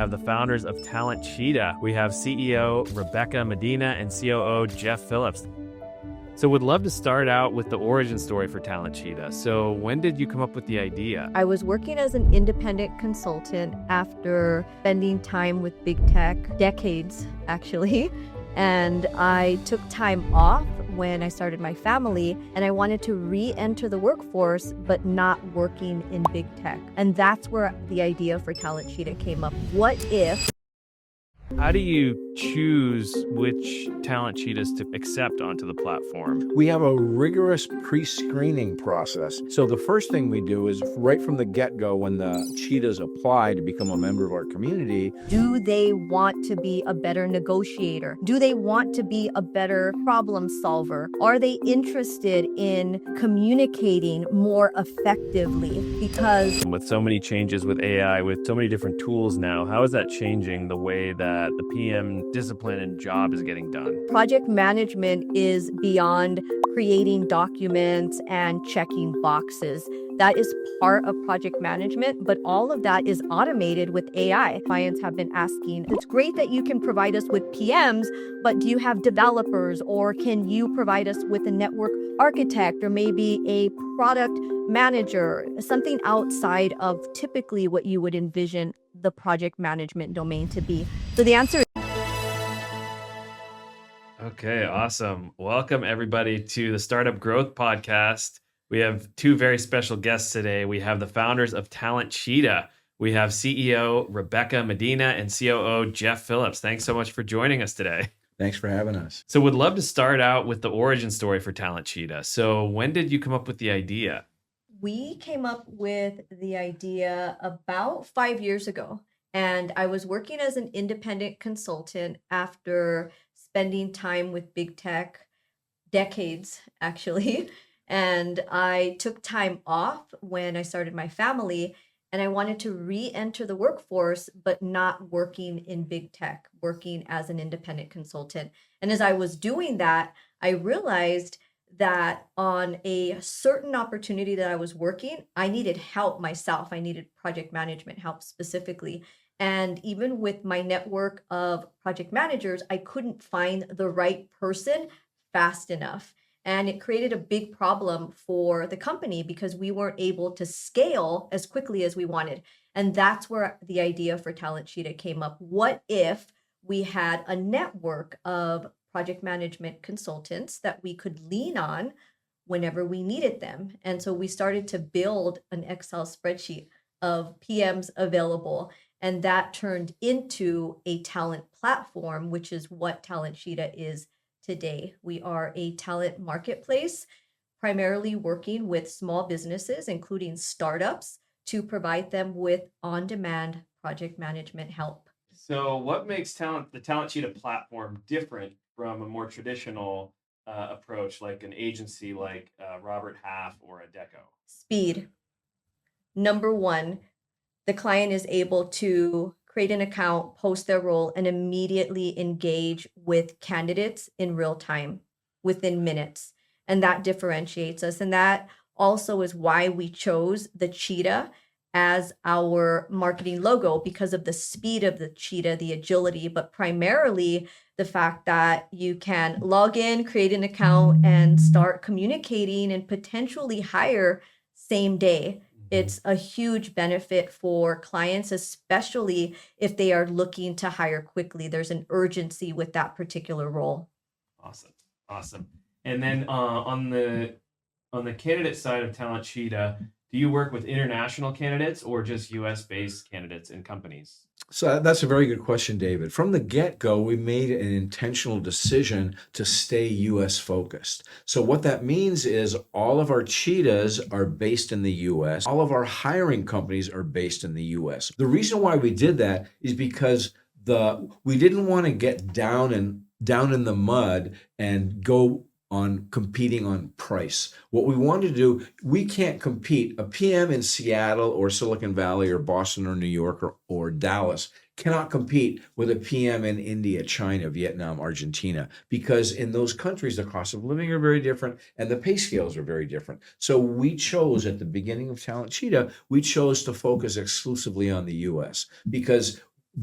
have the founders of Talent Cheetah. We have CEO Rebecca Medina and COO Jeff Phillips. So would love to start out with the origin story for Talent Cheetah. So when did you come up with the idea? I was working as an independent consultant after spending time with big tech, decades actually. And I took time off when I started my family, and I wanted to re-enter the workforce, but not working in big tech. And that's where the idea for Talent Cheetah came up. What if? How do you choose which Talent Cheetahs to accept onto the platform? We have a rigorous pre-screening process. So the first thing we do is right from the get-go, when the cheetahs apply to become a member of our community. Do they want to be a better negotiator? Do they want to be a better problem solver? Are they interested in communicating more effectively? Because With so many changes with AI, with so many different tools now, how is that changing the way that the PM discipline and job is getting done? project management is beyond creating documents and checking boxes. That is part of project management, but all of that is automated with AI. Clients have been asking, it's great that you can provide us with PMs, but do you have developers, or can you provide us with a network architect or maybe a product manager, something outside of typically what you would envision the project management domain to be? So the answer is Okay, awesome. Welcome everybody to the Startup Growth Podcast. We have two very special guests today. We have the founders of Talent Cheetah. We have CEO Rebecca Medina and COO Jeff Phillips. Thanks so much for joining us today. Thanks for having us. So would love to start out with the origin story for Talent Cheetah. So when did you come up with the idea? we came up with the idea about 5 years ago. And I was working as an independent consultant after spending time with big tech, decades actually. And I took time off when I started my family, and I wanted to re-enter the workforce, but not working in big tech, working as an independent consultant. And as I was doing that, I realized that on a certain opportunity that I was working, I needed help myself. I needed project management help specifically. And even with my network of project managers, I couldn't find the right person fast enough. And it created a big problem for the company because we weren't able to scale as quickly as we wanted. And that's where the idea for Talent Cheetah came up. What if we had a network of project management consultants that we could lean on whenever we needed them? And so we started to build an Excel spreadsheet of PMs available. And that turned into a talent platform, which is what Talent Cheetah is today. We are a talent marketplace, primarily working with small businesses, including startups, to provide them with on-demand project management help. So what makes the Talent Cheetah platform different from a more traditional approach, like an agency like Robert Half or Adecco? Speed. Number one, the client is able to create an account, post their role, and immediately engage with candidates in real time, within minutes. And that differentiates us. And that also is why we chose the cheetah as our marketing logo, because of the speed of the cheetah, the agility, but primarily the fact that you can log in, create an account, and start communicating and potentially hire same day. It's a huge benefit for clients, especially if they are looking to hire quickly. There's an urgency with that particular role. Awesome. And then on the candidate side of Talent Cheetah, do you work with international candidates or just US-based candidates and companies? So that's a very good question, David. From the get-go, we made an intentional decision to stay US focused. So what that means is all of our cheetahs are based in the US. All of our hiring companies are based in the US. The reason why we did that is because we didn't want to get down in the mud and go on competing on price. What we wanted to do, we can't compete. A PM in Seattle or Silicon Valley or Boston or New York or Dallas cannot compete with a PM in India, China, Vietnam, Argentina, because in those countries, the cost of living are very different and the pay scales are very different. So we chose at the beginning of Talent Cheetah, we chose to focus exclusively on the US because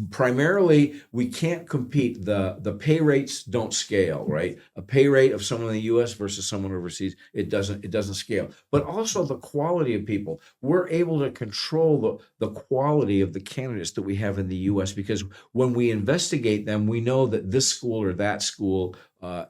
primarily we can't compete. The pay rates don't scale, right? A pay rate of someone in the US versus someone overseas, it doesn't scale. But also the quality of people. We're able to control the quality of the candidates that we have in the US, because when we investigate them, we know that this school or that school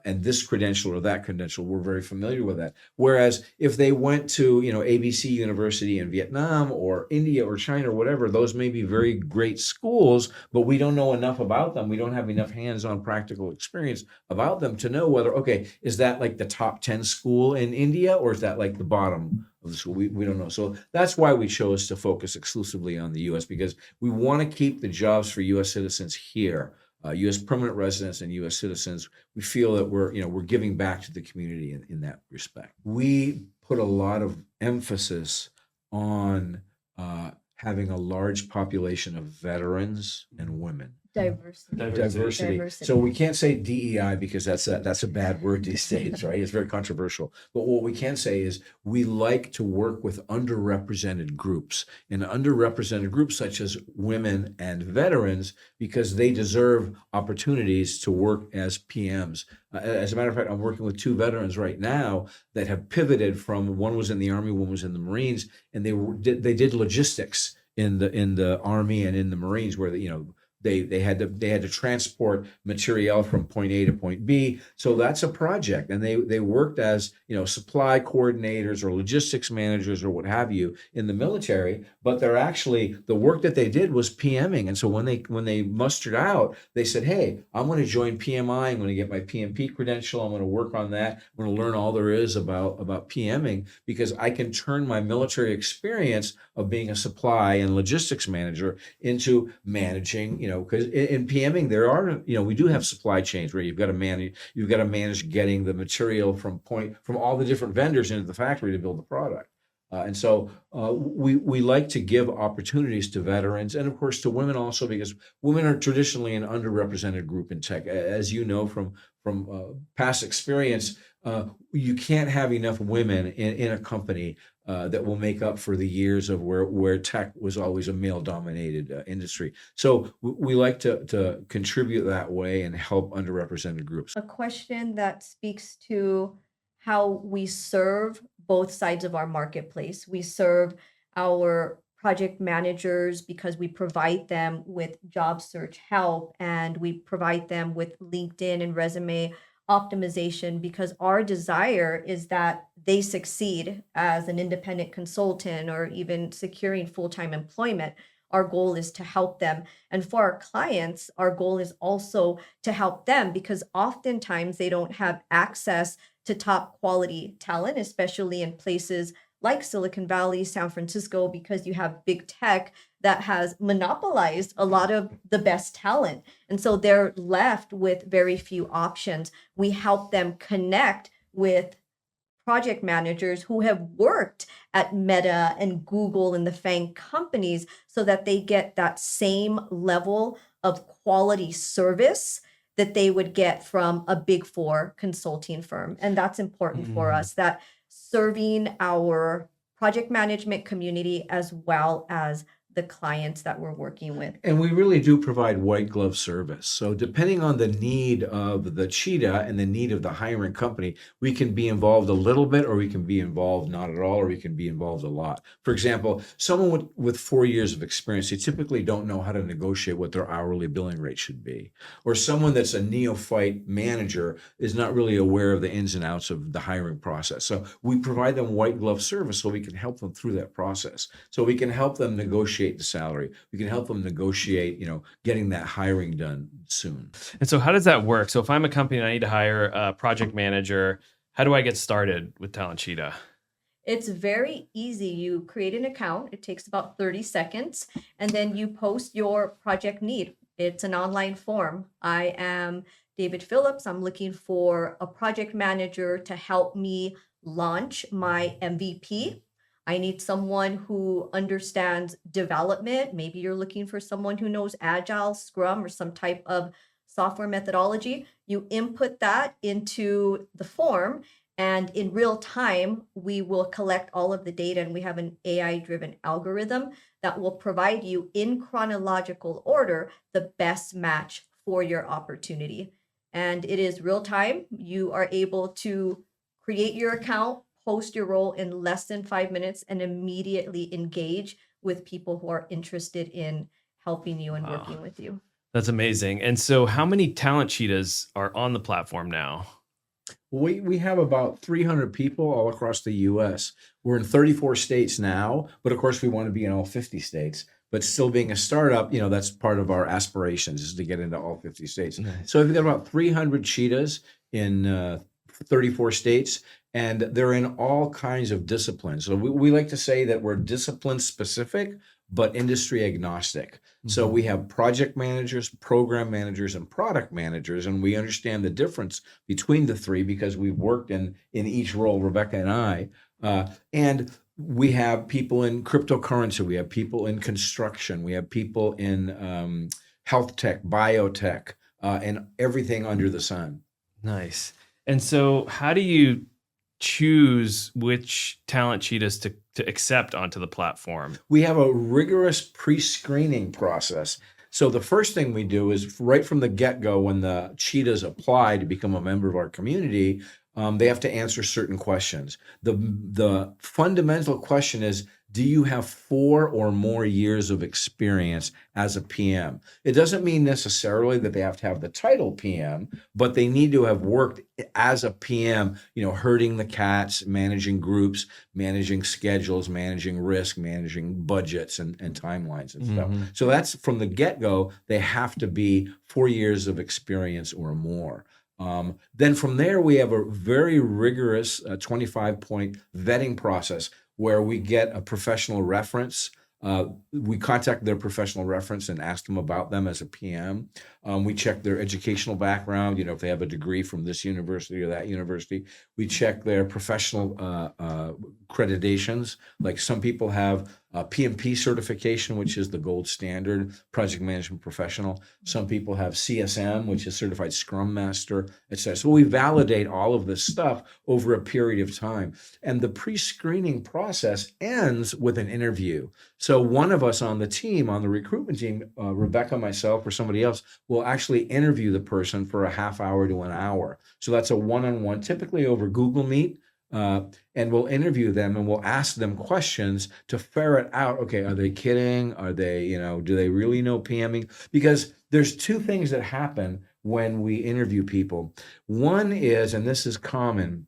and this credential or that credential, we're very familiar with that. Whereas if they went to, ABC University in Vietnam or India or China or whatever, those may be very great schools, but we don't know enough about them. We don't have enough hands-on practical experience about them to know whether, okay, is that like the top 10 school in India, or is that like the bottom of the school? We don't know. So that's why we chose to focus exclusively on the US, because we want to keep the jobs for US citizens here. U.S. permanent residents and U.S. citizens. We feel that we're giving back to the community in that respect. We put a lot of emphasis on having a large population of veterans and women. Diversity. So we can't say DEI because that's a bad word these days, right? It's very controversial. But what we can say is we like to work with underrepresented groups, and underrepresented groups such as women and veterans, because they deserve opportunities to work as PMs. As a matter of fact, I'm working with two veterans right now that have pivoted from, one was in the Army, one was in the Marines, and they did logistics in the Army and in the Marines, where they had to transport material from point A to point B. So that's a project, and they worked as supply coordinators or logistics managers or what have you in the military. But they're actually, the work that they did was PMing. And so when they mustered out, they said, "Hey, I'm going to join PMI. I'm going to get my PMP credential. I'm going to work on that. I'm going to learn all there is about PMing, because I can turn my military experience of being a supply and logistics manager into managing." Because in PMing, there are, we do have supply chains where you've got to manage getting the material from all the different vendors into the factory to build the product. And so we like to give opportunities to veterans, and of course to women also, because women are traditionally an underrepresented group in tech. As you know from past experience, you can't have enough women in a company that will make up for the years of where tech was always a male-dominated industry. So we like to contribute that way and help underrepresented groups. A question that speaks to how we serve both sides of our marketplace. We serve our project managers because we provide them with job search help, and we provide them with LinkedIn and resume optimization, because our desire is that they succeed as an independent consultant or even securing full-time employment. Our goal is to help them. And for our clients, our goal is also to help them, because oftentimes they don't have access to top quality talent, especially in places like Silicon Valley, San Francisco, because you have big tech that has monopolized a lot of the best talent. And so they're left with very few options. We help them connect with project managers who have worked at Meta and Google and the FAANG companies, so that they get that same level of quality service that they would get from a Big Four consulting firm. And that's important for us, that serving our project management community as well as the clients that we're working with. And we really do provide white glove service. So depending on the need of the Cheetah and the need of the hiring company, we can be involved a little bit, or we can be involved not at all, or we can be involved a lot. For example, someone with 4 years of experience, they typically don't know how to negotiate what their hourly billing rate should be. Or someone that's a neophyte manager is not really aware of the ins and outs of the hiring process. So we provide them white glove service so we can help them through that process. So we can help them negotiate the salary. We can help them negotiate, getting that hiring done soon. And so how does that work? So if I'm a company and I need to hire a project manager, how do I get started with Talent Cheetah? It's very easy. You create an account. It takes about 30 seconds, and then you post your project need. It's an online form. I am David Phillips. I'm looking for a project manager to help me launch my MVP. I need someone who understands development. Maybe you're looking for someone who knows Agile, Scrum, or some type of software methodology. You input that into the form, And in real time, we will collect all of the data, and we have an AI-driven algorithm that will provide you in chronological order the best match for your opportunity. And it is real time. You are able to create your account, post your role in less than 5 minutes, and immediately engage with people who are interested in helping you and Wow. working with you. That's amazing. And so how many Talent Cheetahs are on the platform now? We have about 300 people all across the U.S. We're in 34 states now, but of course we want to be in all 50 states. But still being a startup, that's part of our aspirations is to get into all 50 states. Nice. So we've got about 300 cheetahs in 34 states, and they're in all kinds of disciplines. So we like to say that we're discipline specific, but industry agnostic. So we have project managers, program managers, and product managers, and we understand the difference between the three because we've worked in each role, Rebecca and I. And we have people in cryptocurrency, we have people in construction, we have people in health tech, biotech, and everything under the sun. Nice. And so how do you choose which Talent Cheetahs to accept onto the platform? We have a rigorous pre-screening process. So the first thing we do is right from the get-go, when the cheetahs apply to become a member of our community, they have to answer certain questions. The fundamental question is, do you have 4 or more years of experience as a PM? It doesn't mean necessarily that they have to have the title PM, but they need to have worked as a PM, herding the cats, managing groups, managing schedules, managing risk, managing budgets and timelines and stuff. So that's from the get-go, they have to be 4 years of experience or more. Then from there, we have a very rigorous 25-point vetting process where we get a professional reference. We contact their professional reference and ask them about them as a PM. We check their educational background, if they have a degree from this university or that university. We check their professional accreditations. Like some people have a PMP certification, which is the gold standard, project management professional. Some people have CSM, which is certified Scrum Master, etc. So we validate all of this stuff over a period of time. And the pre-screening process ends with an interview. So one of us on the team, on the recruitment team, Rebecca, myself, or somebody else, will actually interview the person for a half hour to an hour. So that's a one-on-one, typically over Google Meet. And we'll interview them and we'll ask them questions to ferret out, okay, are they kidding? Are they, do they really know PMing? Because there's two things that happen when we interview people. One is, and this is common,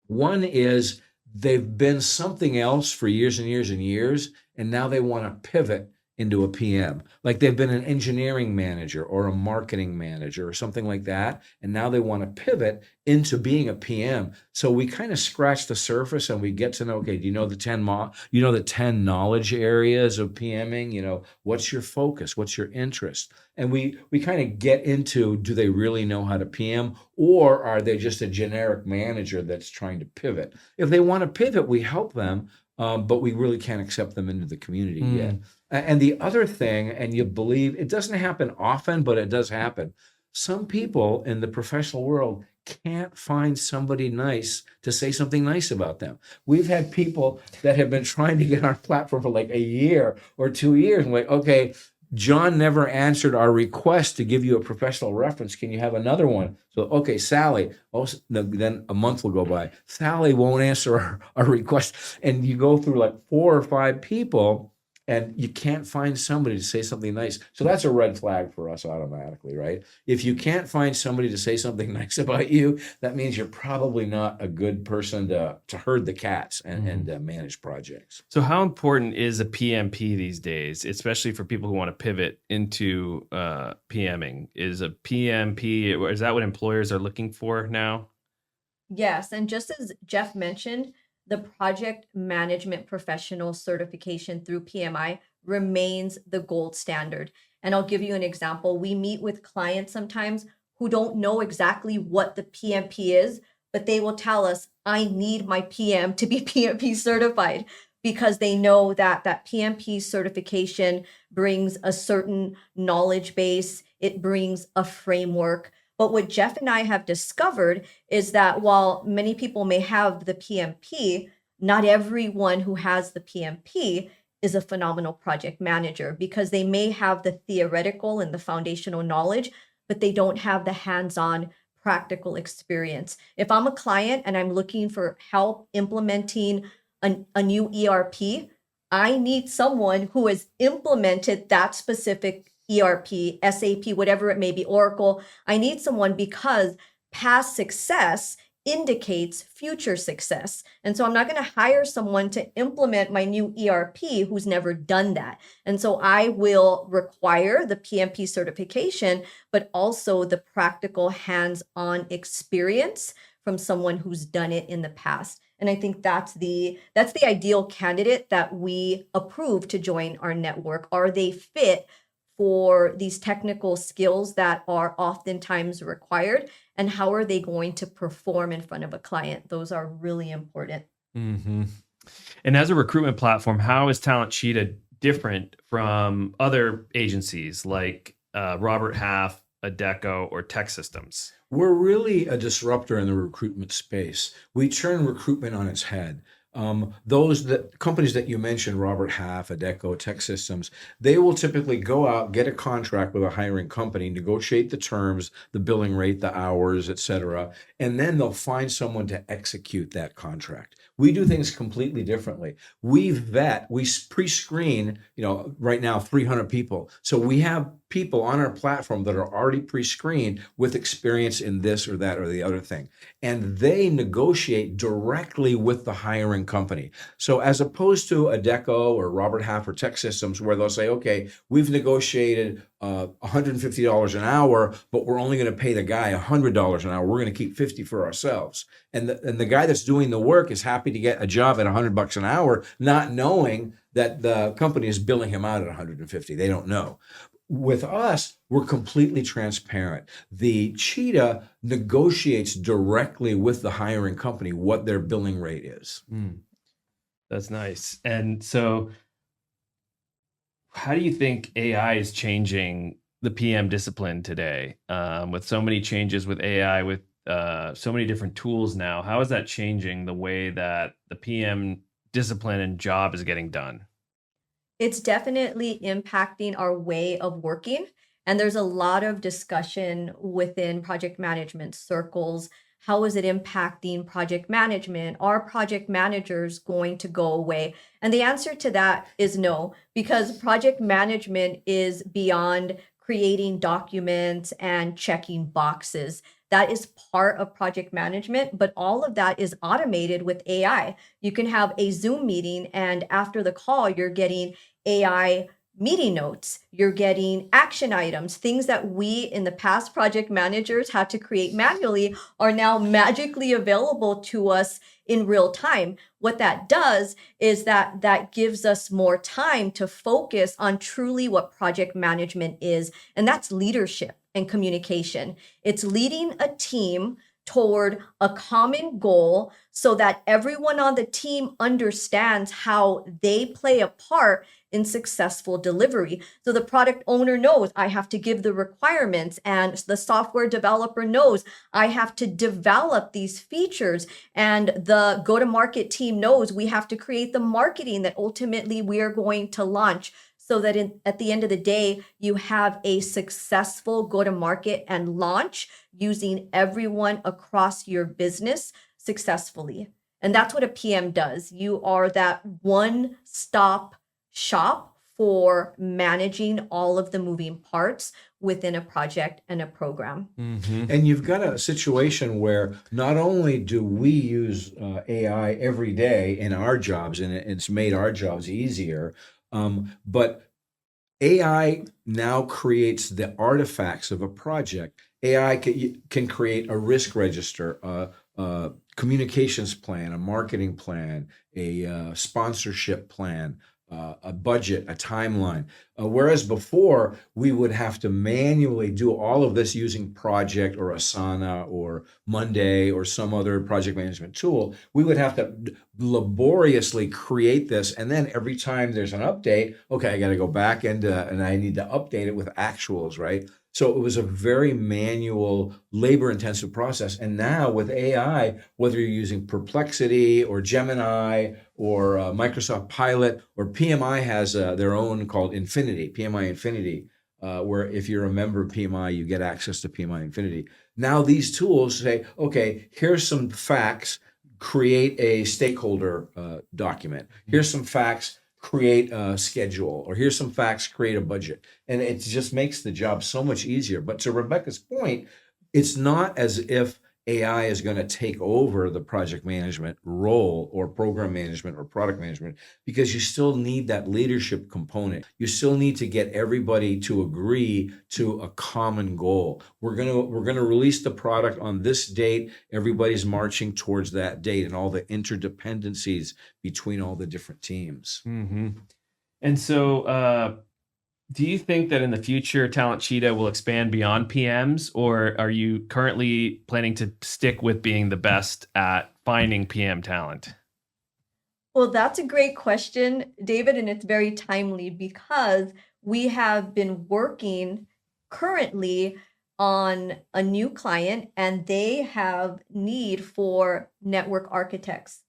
one is they've been something else for years and years and years, and now they want to pivot into a PM. Like they've been an engineering manager or a marketing manager or something like that, and now they want to pivot into being a PM. So we kind of scratch the surface and we get to know, okay, do you know the 10 knowledge areas of PMing? What's your focus? What's your interest? And we kind of get into, do they really know how to PM, or are they just a generic manager that's trying to pivot? If they want to pivot, we help them, but we really can't accept them into the community yet. And the other thing, and you believe, it doesn't happen often, but it does happen. Some people in the professional world can't find somebody nice to say something nice about them. We've had people that have been trying to get on our platform for like a year or 2 years. And like, okay, John never answered our request to give you a professional reference. Can you have another one? So, okay, Sally. Then a month will go by. Sally won't answer our request. And you go through like 4 or 5 people, and you can't find somebody to say something nice. So that's a red flag for us automatically, right? If you can't find somebody to say something nice about you, that means you're probably not a good person to herd the cats and manage projects. So how important is a PMP these days, especially for people who want to pivot into PMing? Is a PMP, is that what employers are looking for now? Yes, and just as Jeff mentioned, the project management professional certification through PMI remains the gold standard. And I'll give you an example. We meet with clients sometimes who don't know exactly what the PMP is, but they will tell us, I need my PM to be PMP certified, because they know that that PMP certification brings a certain knowledge base. It brings a framework. But what Jeff and I have discovered is that while many people may have the PMP, not everyone who has the PMP is a phenomenal project manager, because they may have the theoretical and the foundational knowledge, but they don't have the hands-on practical experience. If I'm a client and I'm looking for help implementing a new ERP, I need someone who has implemented that specific ERP, SAP, whatever it may be, Oracle. I need someone because past success indicates future success. And so I'm not going to hire someone to implement my new ERP who's never done that. And so I will require the PMP certification, but also the practical hands-on experience from someone who's done it in the past. And I think that's the ideal candidate that we approve to join our network. Are they fit for these technical skills that are oftentimes required? And how are they going to perform in front of a client? Those are really important. Mm-hmm. And as a recruitment platform, how is Talent Cheetah different from other agencies like Robert Half, Adecco, or Tech Systems? We're really a disruptor in the recruitment space. We turn recruitment on its head. Companies that you mentioned, Robert Half, Adecco, Tech Systems, they will typically go out, get a contract with a hiring company, negotiate the terms, the billing rate, the hours, et cetera, and then they'll find someone to execute that contract. We do things completely differently. We pre-screen, right now 300 people. So we have people on our platform that are already pre-screened with experience in this or that or the other thing. And they negotiate directly with the hiring company. So as opposed to Adecco or Robert Half or Tech Systems, where they'll say, okay, we've negotiated $150 an hour, but we're only going to pay the guy $100 an hour. We're going to keep 50 for ourselves. And the guy that's doing the work is happy to get a job at $100 an hour, not knowing that the company is billing him out at 150. They don't know. With us, we're completely transparent. The Cheetah negotiates directly with the hiring company what their billing rate is. That's nice. And so how do you think AI is changing the PM discipline today? With so many changes with AI, with so many different tools now, how is that changing the way that the PM discipline and job is getting done? It's definitely impacting our way of working. And there's a lot of discussion within project management circles. How is it impacting project management? Are project managers going to go away? And the answer to that is no, because project management is beyond creating documents and checking boxes. That is part of project management, but all of that is automated with AI. You can have a Zoom meeting, and after the call, you're getting AI meeting notes, you're getting action items, things that we in the past project managers had to create manually are now magically available to us in real time. What that does is that gives us more time to focus on truly what project management is, and that's leadership and communication. It's leading a team toward a common goal so that everyone on the team understands how they play a part in successful delivery. So the product owner knows I have to give the requirements, and the software developer knows I have to develop these features, and the go-to-market team knows we have to create the marketing that ultimately we are going to launch, so that at the end of the day, you have a successful go-to-market and launch using everyone across your business successfully. And that's what a PM does. You are that one-stop shop for managing all of the moving parts within a project and a program. And you've got a situation where not only do we use AI every day in our jobs, and it's made our jobs easier, but AI now creates the artifacts of a project. AI can create a risk register, a communications plan, a marketing plan, a sponsorship plan, a budget, a timeline. Whereas before, we would have to manually do all of this using Project or Asana or Monday or some other project management tool. We would have to laboriously create this. And then every time there's an update, okay, I got to go back and I need to update it with actuals, right? So it was a very manual, labor-intensive process. And now with AI, whether you're using Perplexity or Gemini or Microsoft Pilot, or PMI has their own called Infinity, PMI Infinity, where if you're a member of PMI, you get access to PMI Infinity. Now these tools say, okay, here's some facts, create a stakeholder document. Here's some facts, create a schedule, or here's some facts, create a budget. And it just makes the job so much easier. But to Rebecca's point, it's not as if AI is going to take over the project management role or program management or product management, because you still need that leadership component. You still need to get everybody to agree to a common goal. We're going to release the product on this date. Everybody's marching towards that date, and all the interdependencies between all the different teams. Mm-hmm. And so, do you think that in the future, Talent Cheetah will expand beyond PMs, or are you currently planning to stick with being the best at finding PM talent? Well, that's a great question, David, and it's very timely because we have been working currently on a new client and they have need for network architects,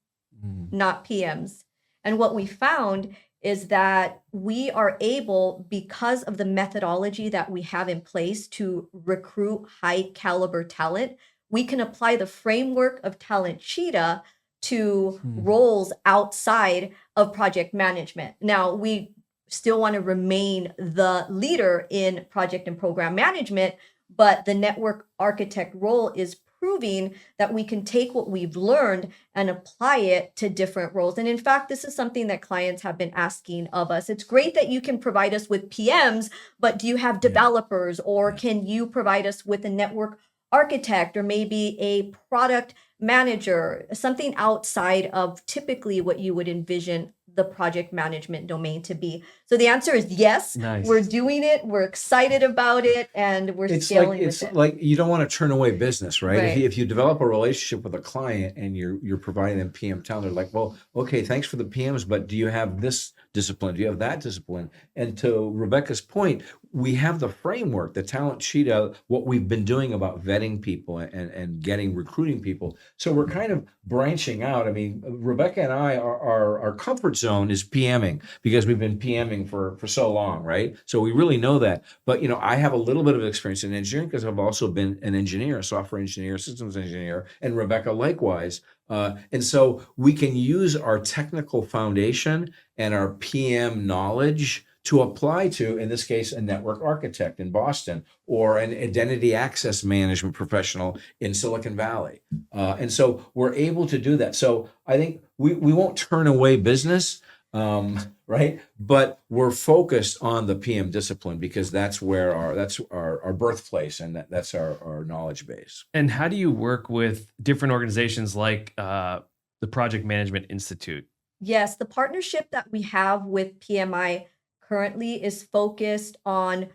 not PMs. And what we found is that we are able, because of the methodology that we have in place to recruit high caliber talent, we can apply the framework of Talent Cheetah to roles outside of project management. Now, we still want to remain the leader in project and program management, but the network architect role is proving that we can take what we've learned and apply it to different roles. And in fact, this is something that clients have been asking of us. It's great that you can provide us with PMs, but do you have developers, or can you provide us with a network architect, or maybe a product manager, something outside of typically what you would envision the project management domain to be? So the answer is yes. Nice. We're doing it. We're excited about it, and we're scaling with it. Like you don't want to turn away business, right? Right. If you develop a relationship with a client and you're providing them PM talent, they're like, well, okay, thanks for the PMs, but do you have this discipline? Do you have that discipline? And to Rebecca's point, we have the framework, the Talent Cheetah, what we've been doing about vetting people and recruiting people. So we're kind of branching out. I mean, Rebecca and I, our comfort zone is PMing, because we've been PMing for so long, right? So we really know that. But, I have a little bit of experience in engineering because I've also been an engineer, a software engineer, systems engineer, and Rebecca likewise. And so we can use our technical foundation and our PM knowledge to apply to, in this case, a network architect in Boston, or an identity access management professional in Silicon Valley. And so we're able to do that. So I think we won't turn away business, right? But we're focused on the PM discipline because that's where our birthplace, and that's our knowledge base. And how do you work with different organizations like the Project Management Institute? Yes, the partnership that we have with PMI currently is focused on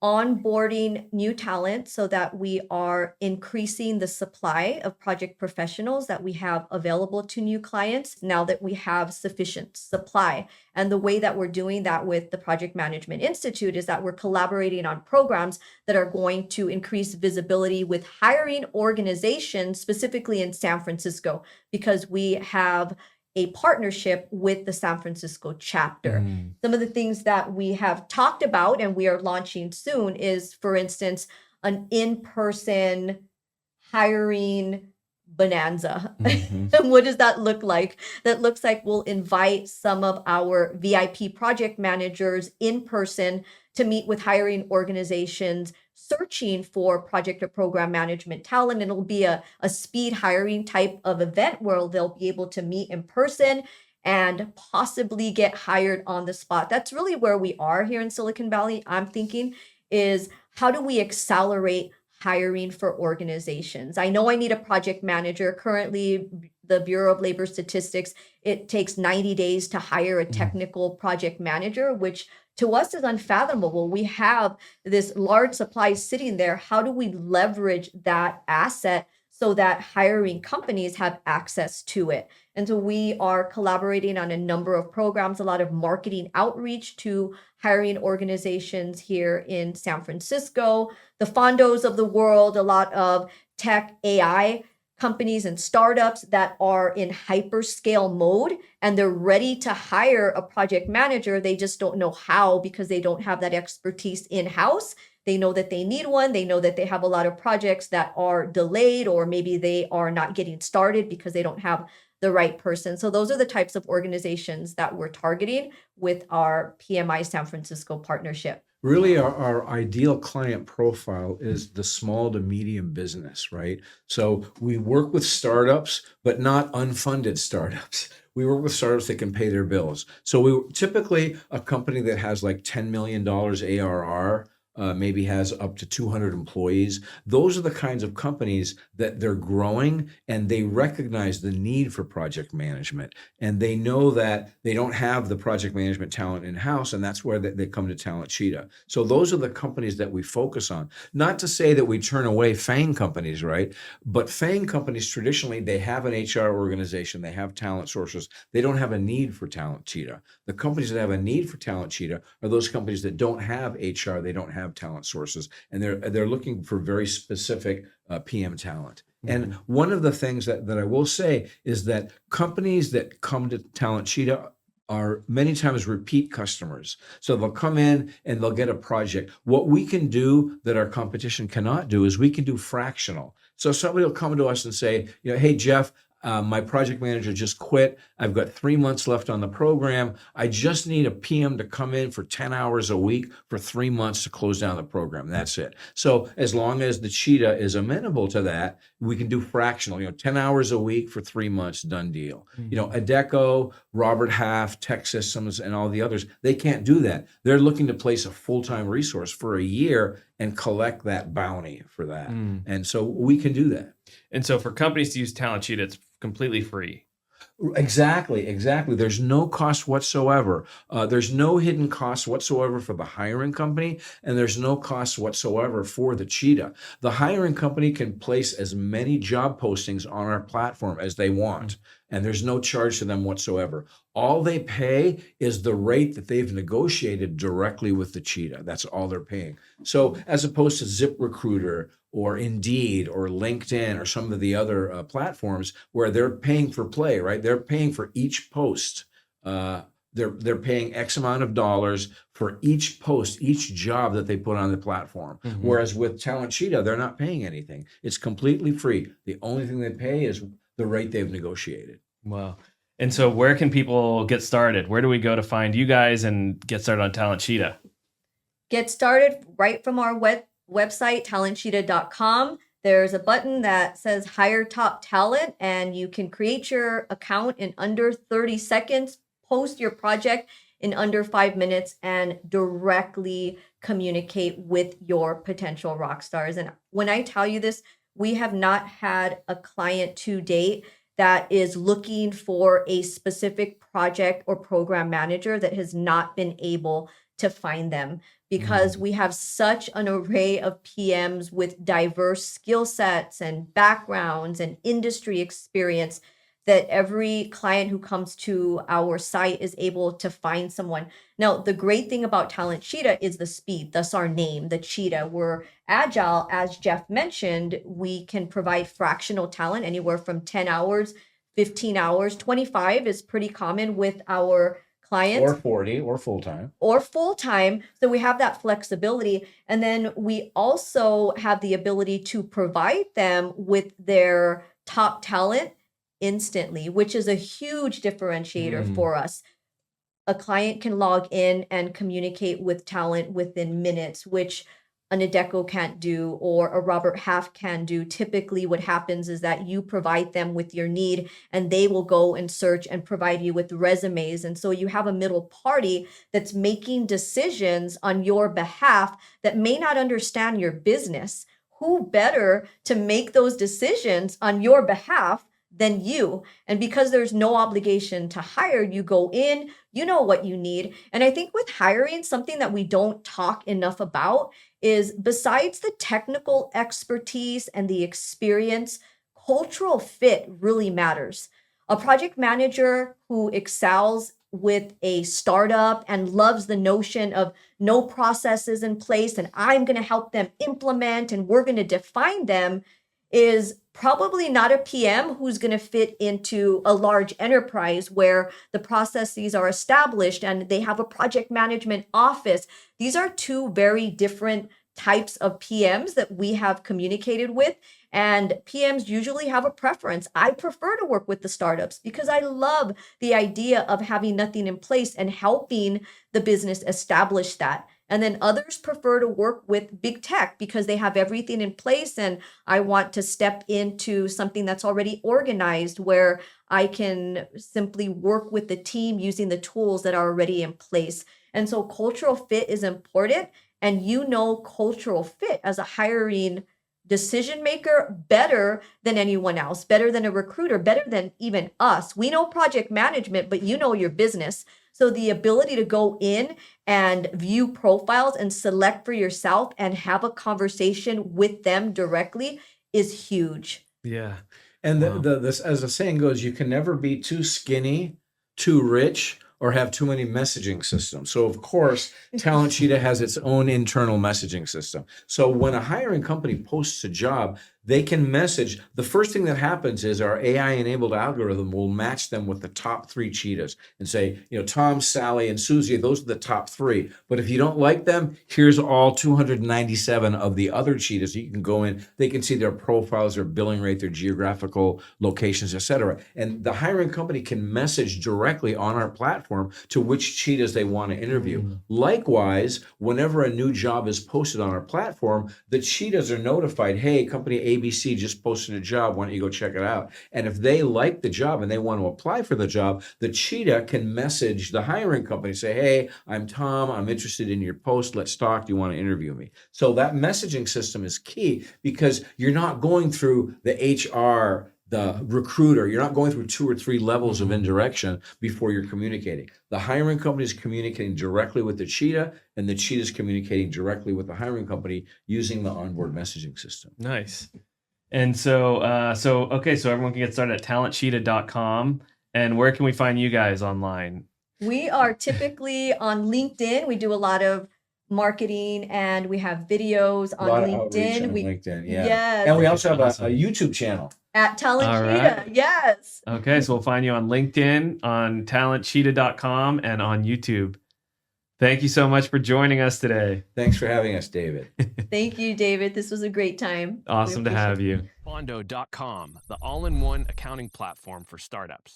onboarding new talent so that we are increasing the supply of project professionals that we have available to new clients now that we have sufficient supply. And the way that we're doing that with the Project Management Institute is that we're collaborating on programs that are going to increase visibility with hiring organizations, specifically in San Francisco, because we have a partnership with the San Francisco chapter. Some of the things that we have talked about and we are launching soon is, for instance, an in-person hiring bonanza. And what does that look like? That looks like we'll invite some of our VIP project managers in person to meet with hiring organizations searching for project or program management talent. And it'll be a speed hiring type of event where they'll be able to meet in person and possibly get hired on the spot. That's really where we are here in Silicon Valley. I'm thinking is, how do we accelerate hiring for organizations? I know I need a project manager. Currently, the Bureau of Labor Statistics, it takes 90 days to hire a technical project manager, which to us is unfathomable. We have this large supply sitting there. How do we leverage that asset so that hiring companies have access to it. And so we are collaborating on a number of programs, a lot of marketing outreach to hiring organizations here in San Francisco, the Fondos of the world, a lot of tech AI companies and startups that are in hyperscale mode, and they're ready to hire a project manager. They just don't know how because they don't have that expertise in-house. They know that they need one. They know that they have a lot of projects that are delayed, or maybe they are not getting started because they don't have the right person. So those are the types of organizations that we're targeting with our PMI San Francisco partnership. Really, our ideal client profile is the small to medium business, right? So we work with startups, but not unfunded startups. We work with startups that can pay their bills. So we typically a company that has like $10 million ARR, maybe has up to 200 employees. Those are the kinds of companies that they're growing, and they recognize the need for project management. And they know that they don't have the project management talent in-house, and that's where they come to Talent Cheetah. So those are the companies that we focus on. Not to say that we turn away FAANG companies, right? But FAANG companies, traditionally, they have an HR organization, they have talent sources. They don't have a need for Talent Cheetah. The companies that have a need for Talent Cheetah are those companies that don't have HR, they don't have talent sources, and they're looking for very specific PM talent. And one of the things that I will say is that companies that come to Talent Cheetah are many times repeat customers. So they'll come in and they'll get a project. What we can do that our competition cannot do is we can do fractional. So somebody will come to us and say, hey, Jeff, my project manager just quit. I've got 3 months left on the program. I just need a PM to come in for 10 hours a week for 3 months to close down the program. That's it. So as long as the Cheetah is amenable to that, we can do fractional, 10 hours a week for 3 months, done deal. Adecco, Robert Half, Tech Systems, and all the others, they can't do that. They're looking to place a full-time resource for a year and collect that bounty for that. And so we can do that. And so for companies to use Talent Cheetah, it's completely free. Exactly. There's no cost whatsoever. There's no hidden cost whatsoever for the hiring company, and there's no cost whatsoever for the Cheetah. The hiring company can place as many job postings on our platform as they want, and there's no charge to them whatsoever. All they pay is the rate that they've negotiated directly with the Cheetah. That's all they're paying. So as opposed to ZipRecruiter or Indeed or LinkedIn or some of the other platforms where they're paying for play, right? They're paying for each post. They're paying X amount of dollars for each post, each job that they put on the platform. Whereas with Talent Cheetah, they're not paying anything. It's completely free. The only thing they pay is the rate they've negotiated. Wow. And so where can people get started? Where do we go to find you guys and get started on Talent Cheetah? Get started right from our website, talentcheetah.com. There's a button that says Hire Top Talent, and you can create your account in under 30 seconds, post your project in under 5 minutes, and directly communicate with your potential rock stars. And when I tell you this, we have not had a client to date that is looking for a specific project or program manager that has not been able to find them, because we have such an array of PMs with diverse skill sets and backgrounds and industry experience that every client who comes to our site is able to find someone. Now, the great thing about Talent Cheetah is the speed, thus our name, the Cheetah. We're agile, as Jeff mentioned. We can provide fractional talent anywhere from 10 hours, 15 hours, 25 is pretty common with our clients. Or 40 or full-time. Or full-time. So we have that flexibility. And then we also have the ability to provide them with their top talent instantly, which is a huge differentiator for us. A client can log in and communicate with talent within minutes, which an Adecco can't do or a Robert Half can do. Typically what happens is that you provide them with your need and they will go and search and provide you with resumes. And so you have a middle party that's making decisions on your behalf that may not understand your business. Who better to make those decisions on your behalf than you? And because there's no obligation to hire, you go in, you know what you need. And I think with hiring, something that we don't talk enough about is, besides the technical expertise and the experience, cultural fit really matters. A project manager who excels with a startup and loves the notion of no processes in place and I'm going to help them implement and we're going to define them is probably not a PM who's going to fit into a large enterprise where the processes are established and they have a project management office. These are two very different types of PMs that we have communicated with. And PMs usually have a preference. I prefer to work with the startups because I love the idea of having nothing in place and helping the business establish that. And then others prefer to work with big tech because they have everything in place. And I want to step into something that's already organized where I can simply work with the team using the tools that are already in place. And so cultural fit is important. And cultural fit as a hiring decision maker better than anyone else, better than a recruiter, better than even us. We know project management, but you know your business. So the ability to go in and view profiles and select for yourself and have a conversation with them directly is huge. Yeah. And Wow. this, as the saying goes, you can never be too skinny, too rich, or have too many messaging systems. So of course, Talent Cheetah has its own internal messaging system. So when a hiring company posts a job, they can message. The first thing that happens is our AI-enabled algorithm will match them with the top 3 cheetahs and say, Tom, Sally, and Susie, those are the top 3. But if you don't like them, here's all 297 of the other cheetahs. You can go in, they can see their profiles, their billing rate, their geographical locations, etc. And the hiring company can message directly on our platform to which cheetahs they want to interview. Likewise, whenever a new job is posted on our platform, the cheetahs are notified, hey, company ABC just posted a job, why don't you go check it out? And if they like the job and they want to apply for the job, the cheetah can message the hiring company, say, hey, I'm Tom, I'm interested in your post, let's talk, do you want to interview me? So that messaging system is key because you're not going through the HR, the recruiter, you're not going through 2 or 3 levels of indirection before you're communicating. The hiring company is communicating directly with the cheetah, and the cheetah is communicating directly with the hiring company using the onboard messaging system. Nice. And so everyone can get started at talentcheetah.com. And where can we find you guys online? We are typically on LinkedIn. We do a lot of marketing and we have videos on A lot of LinkedIn. outreach on LinkedIn, yeah. Yes. And we also have Awesome. a YouTube channel. At Talent All Cheetah, right. yes. Okay, so we'll find you on LinkedIn, on talentcheetah.com, and on YouTube. Thank you so much for joining us today. Thanks for having us, David. Thank you, David. This was a great time. Awesome to have you. Fondo.com, the all-in-one accounting platform for startups.